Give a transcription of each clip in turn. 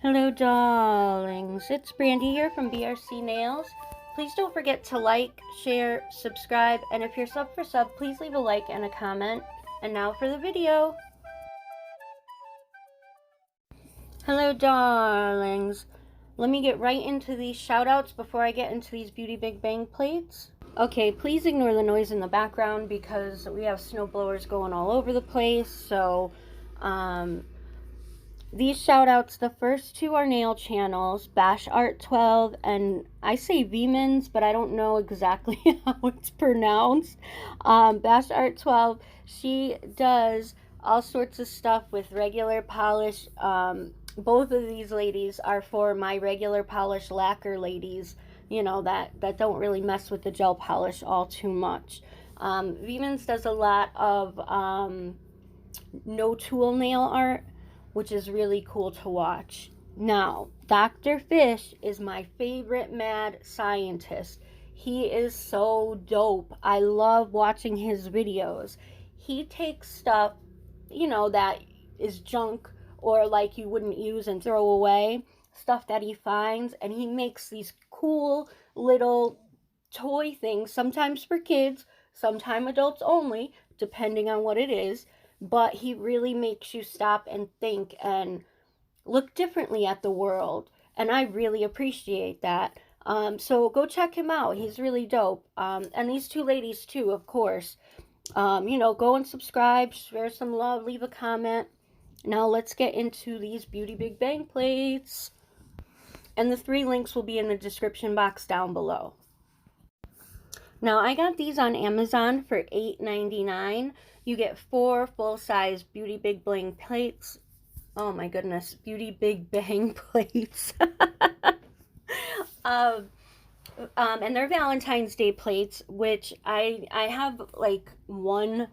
Hello darlings, it's Brandy here from brcnails. Please don't forget to like, share, subscribe, and if you're sub for sub, please leave a like and a comment. And now for the video. Hello darlings, let me get right into these shout outs before I get into these BeautyBigBang plates. Okay, please ignore the noise in the background because we have snow blowers going all over the place, so these shout outs, the first two are nail channels, Bash Art 12, and I say Vmens, but I don't know exactly how it's pronounced. Bash Art 12, she does all sorts of stuff with regular polish. Both of these ladies are for my regular polish lacquer ladies, you know, that don't really mess with the gel polish all too much. Vmens does a lot of no tool nail art, which is really cool to watch. Now, Dr. Fish is my favorite mad scientist. He is so dope. I love watching his videos. He takes stuff, you know, that is junk or like you wouldn't use and throw away, stuff that he finds, and he makes these cool little toy things, sometimes for kids, sometimes adults only, depending on what it is. But he really makes you stop and think and look differently at the world, and I really appreciate that. So go check him out. He's really dope. And these two ladies too, of course. You know, go and subscribe, share some love, leave a comment. Now let's get into these BeautyBigBang plates. And the 3 links will be in the description box down below. Now, I got these on Amazon for $8.99. You get 4 full-size BeautyBigBang plates. Oh my goodness, BeautyBigBang plates. And they're Valentine's Day plates, which I have like one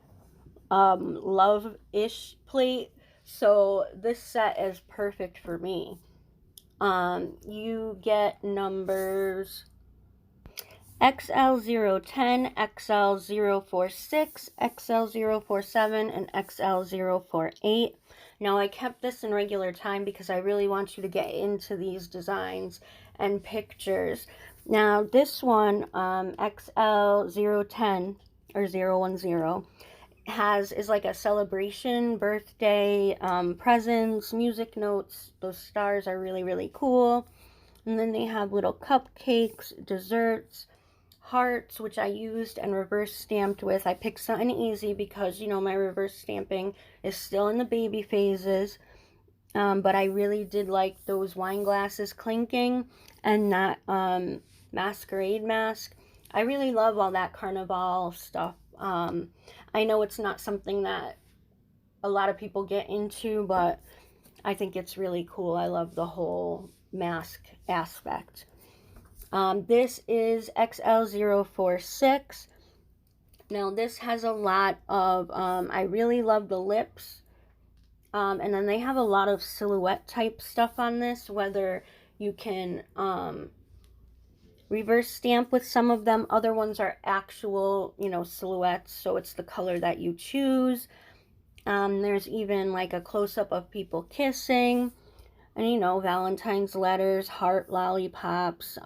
love-ish plate, so this set is perfect for me. You get numbers XL010, XL046, XL047, and XL048. Now, I kept this in regular time because I really want you to get into these designs and pictures. Now, this one, XL010 or 010, is like a celebration, birthday, presents, music notes. Those stars are really, really cool. And then they have little cupcakes, desserts, hearts, which I used and reverse stamped with. I picked something easy because, you know, my reverse stamping is still in the baby phases. But I really did like those wine glasses clinking and that masquerade mask. I really love all that carnival stuff. I know it's not something that a lot of people get into, but I think it's really cool. I love the whole mask aspect. This is XL046. Now, this has a lot of, I really love the lips. And then they have a lot of silhouette type stuff on this, whether you can reverse stamp with some of them. Other ones are actual, you know, silhouettes, so it's the color that you choose. There's even like a close-up of people kissing. And, you know, Valentine's letters, heart lollipops,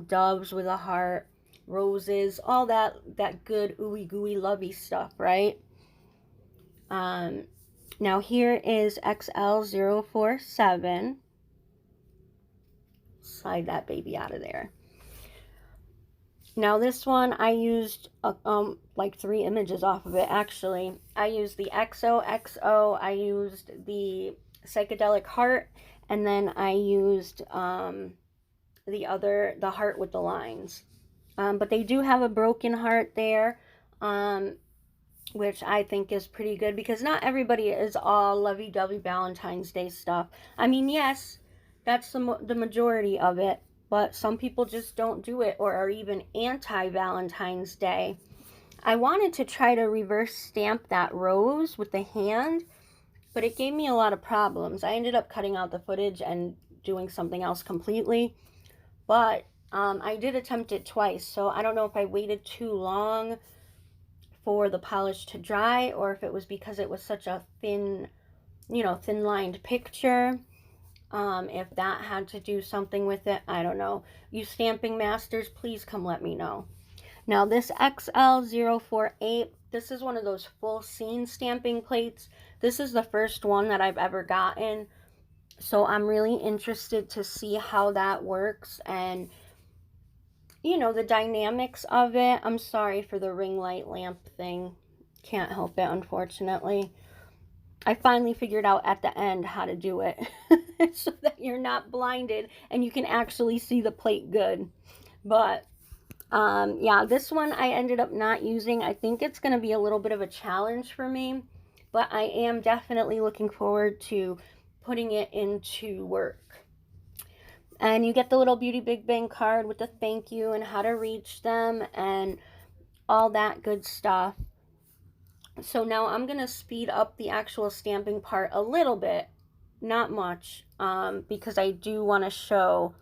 doves with a heart, roses, all that good ooey gooey lovey stuff, right? Now here is XL047. Slide that baby out of there. Now this one, I used like 3 images off of it, actually. I used the XOXO, I used the psychedelic heart, and then I used the heart with the lines. But they do have a broken heart there, which I think is pretty good because not everybody is all lovey-dovey Valentine's Day stuff. I mean, yes, that's the majority of it, but some people just don't do it or are even anti-Valentine's Day. I wanted to try to reverse stamp that rose with the hand, but it gave me a lot of problems. I ended up cutting out the footage and doing something else completely. But I did attempt it twice, so I don't know if I waited too long for the polish to dry or if it was because it was such a thin, you know, thin-lined picture. If that had to do something with it, I don't know. You stamping masters, please come let me know. Now this XL048, this is one of those full scene stamping plates. This is the first one that I've ever gotten. So I'm really interested to see how that works and, you know, the dynamics of it. I'm sorry for the ring light lamp thing. Can't help it, unfortunately. I finally figured out at the end how to do it so that you're not blinded and you can actually see the plate good. But yeah, this one I ended up not using. I think it's going to be a little bit of a challenge for me, but I am definitely looking forward to putting it into work. And you get the little BeautyBigBang card with the thank you and how to reach them and all that good stuff. So now I'm going to speed up the actual stamping part a little bit, not much, because I do want to show,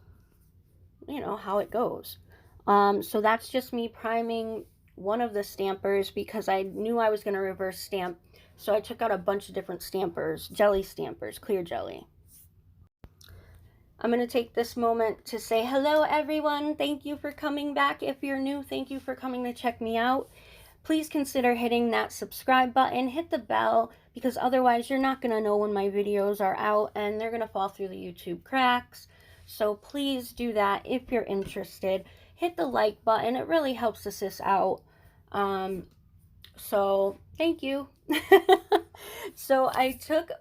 you know, how it goes. So that's just me priming one of the stampers because I knew I was going to reverse stamp. So I took out a bunch of different stampers, jelly stampers, clear jelly. I'm going to take this moment to say hello, everyone. Thank you for coming back. If you're new, thank you for coming to check me out. Please consider hitting that subscribe button, hit the bell, because otherwise you're not going to know when my videos are out and they're going to fall through the YouTube cracks. So please do that if you're interested. Hit the like button. It really helps us out. So thank you. So I took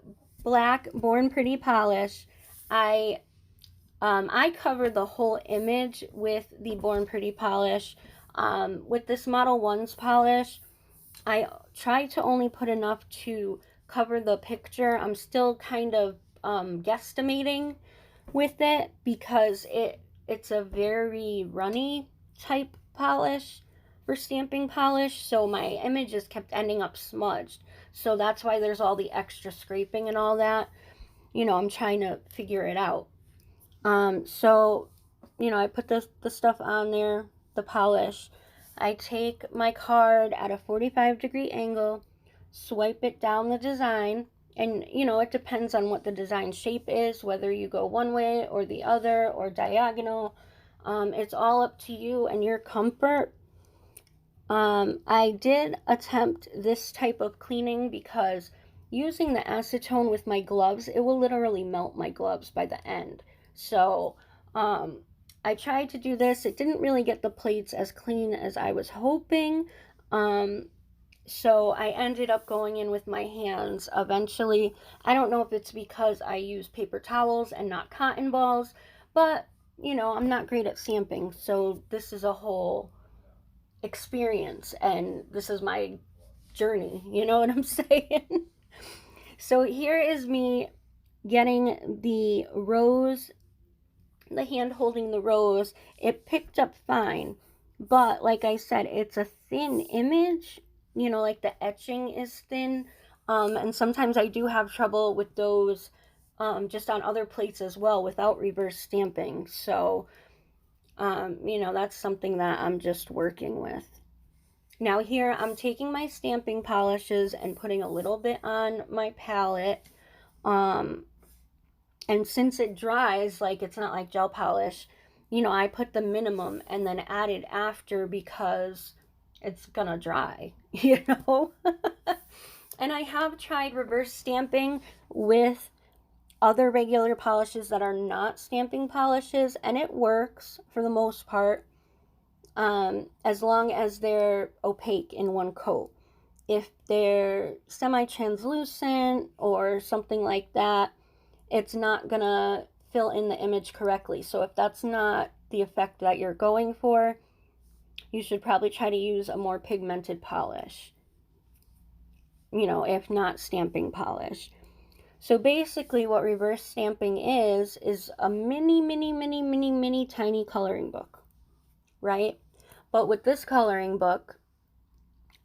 black Born Pretty polish. I covered the whole image with the Born Pretty polish. With this Model 1's polish, I tried to only put enough to cover the picture. I'm still kind of guesstimating with it because it's a very runny type polish for stamping polish, so my images kept ending up smudged. So that's why there's all the extra scraping and all that. You know, I'm trying to figure it out. So, you know, I put the stuff on there, the polish. I take my card at a 45-degree angle, swipe it down the design, and, you know, it depends on what the design shape is, whether you go one way or the other or diagonal. It's all up to you and your comfort. I did attempt this type of cleaning because using the acetone with my gloves, it will literally melt my gloves by the end. So, I tried to do this. It didn't really get the plates as clean as I was hoping. So I ended up going in with my hands eventually. I don't know if it's because I use paper towels and not cotton balls, but, you know, I'm not great at stamping. So this is a whole experience and this is my journey. You know what I'm saying? So here is me getting the rose, the hand holding the rose. It picked up fine, but like I said, it's a thin image, you know, like the etching is thin, and sometimes I do have trouble with those just on other plates as well without reverse stamping. So you know, that's something that I'm just working with. Now here I'm taking my stamping polishes and putting a little bit on my palette. And since it dries, like it's not like gel polish, you know, I put the minimum and then added after because it's gonna dry, you know? And I have tried reverse stamping with other regular polishes that are not stamping polishes, and it works for the most part, as long as they're opaque in one coat. If they're semi-translucent or something like that, it's not gonna fill in the image correctly. So if that's not the effect that you're going for, you should probably try to use a more pigmented polish, you know, if not stamping polish. So basically what reverse stamping is a mini tiny coloring book, right? But with this coloring book,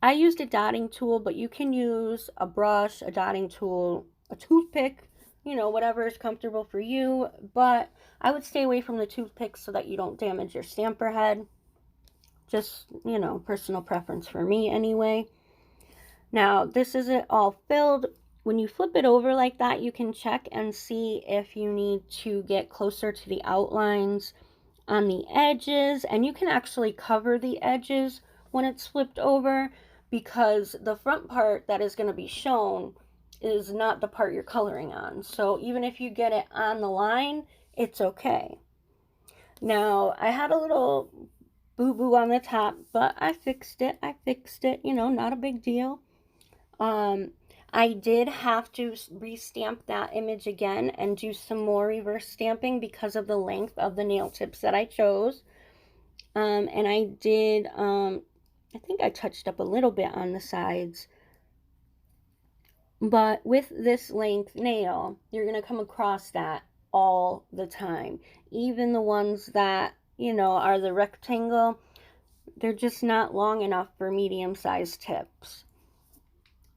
I used a dotting tool, but you can use a brush, a dotting tool, a toothpick, you know, whatever is comfortable for you. But I would stay away from the toothpicks so that you don't damage your stamper head. Just, you know, personal preference for me anyway. Now, this isn't all filled when you flip it over like that, you can check and see if you need to get closer to the outlines on the edges, and you can actually cover the edges when it's flipped over, because the front part that is going to be shown is not the part you're coloring on. So even if you get it on the line, it's okay. Now, I had a little boo-boo on the top, but I fixed it. You know, not a big deal. I did have to restamp that image again and do some more reverse stamping because of the length of the nail tips that I chose. And I did, I think I touched up a little bit on the sides. But with this length nail, you're going to come across that all the time. Even the ones that, you know, are the rectangle, they're just not long enough for medium-sized tips.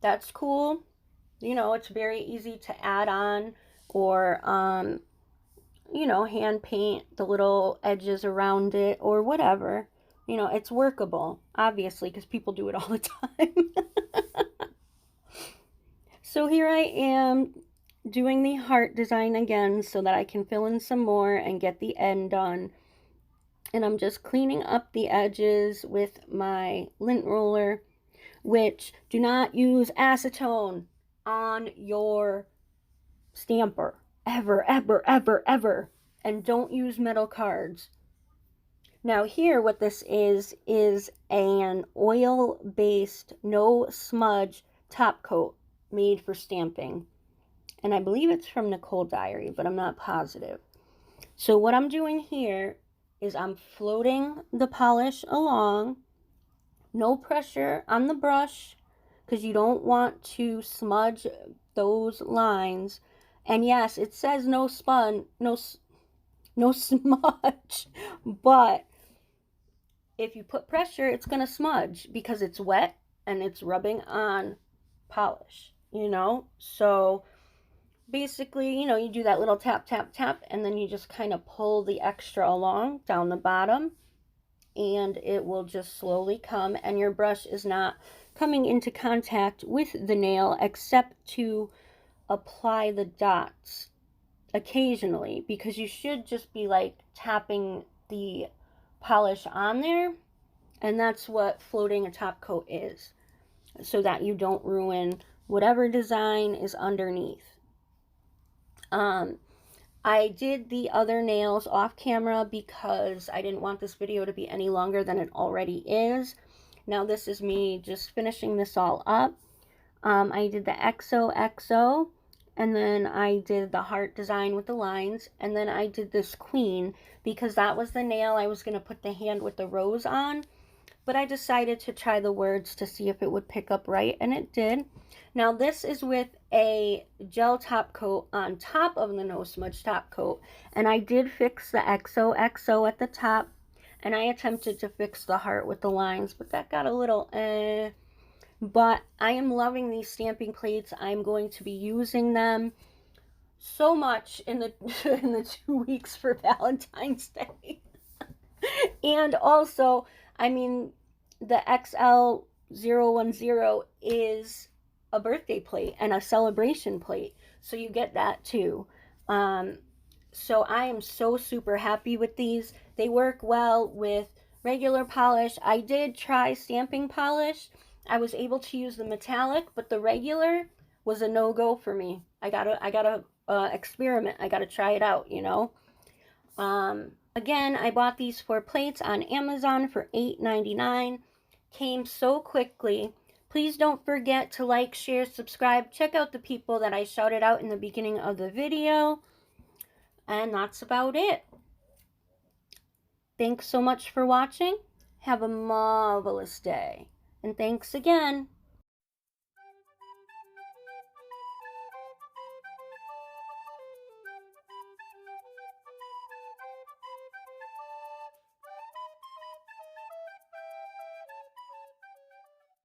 That's cool. You know, it's very easy to add on, or, you know, hand paint the little edges around it or whatever. You know, it's workable, obviously, because people do it all the time. So here I am doing the heart design again so that I can fill in some more and get the end done. And I'm just cleaning up the edges with my lint roller, which do not use acetone on your stamper. Ever, ever, ever, ever. And don't use metal cards. Now here, what this is an oil-based, no smudge top coat made for stamping. And I believe it's from Nicole Diary, but I'm not positive. So what I'm doing here is I'm floating the polish along. No pressure on the brush, because you don't want to smudge those lines. And yes, it says no smudge, but if you put pressure, it's going to smudge because it's wet and it's rubbing on polish, you know? So basically, you know, you do that little tap, tap, tap, and then you just kind of pull the extra along down the bottom, and it will just slowly come, and your brush is not coming into contact with the nail except to apply the dots occasionally, because you should just be like tapping the polish on there, and that's what floating a top coat is, so that you don't ruin whatever design is underneath. I did the other nails off camera because I didn't want this video to be any longer than it already is. Now this is me just finishing this all up. I did the XOXO, and then I did the heart design with the lines, and then I did this queen because that was the nail I was going to put the hand with the rose on, but I decided to try the words to see if it would pick up right, and it did. Now this is with a gel top coat on top of the no smudge top coat, and I did fix the XOXO at the top, and I attempted to fix the heart with the lines, but that got a little but I am loving these stamping plates. I'm going to be using them so much in the in the 2 weeks for Valentine's Day. And also, I mean, the XL010 is a birthday plate and a celebration plate, so you get that too. So I am so super happy with these. They work well with regular polish. I did try stamping polish. I was able to use the metallic, but the regular was a no-go for me. I gotta experiment. I gotta try it out, you know. Again, I bought these 4 plates on Amazon for $8.99. Came so quickly. Please don't forget to like, share, subscribe. Check out the people that I shouted out in the beginning of the video. And that's about it. Thanks so much for watching. Have a marvelous day. And thanks again.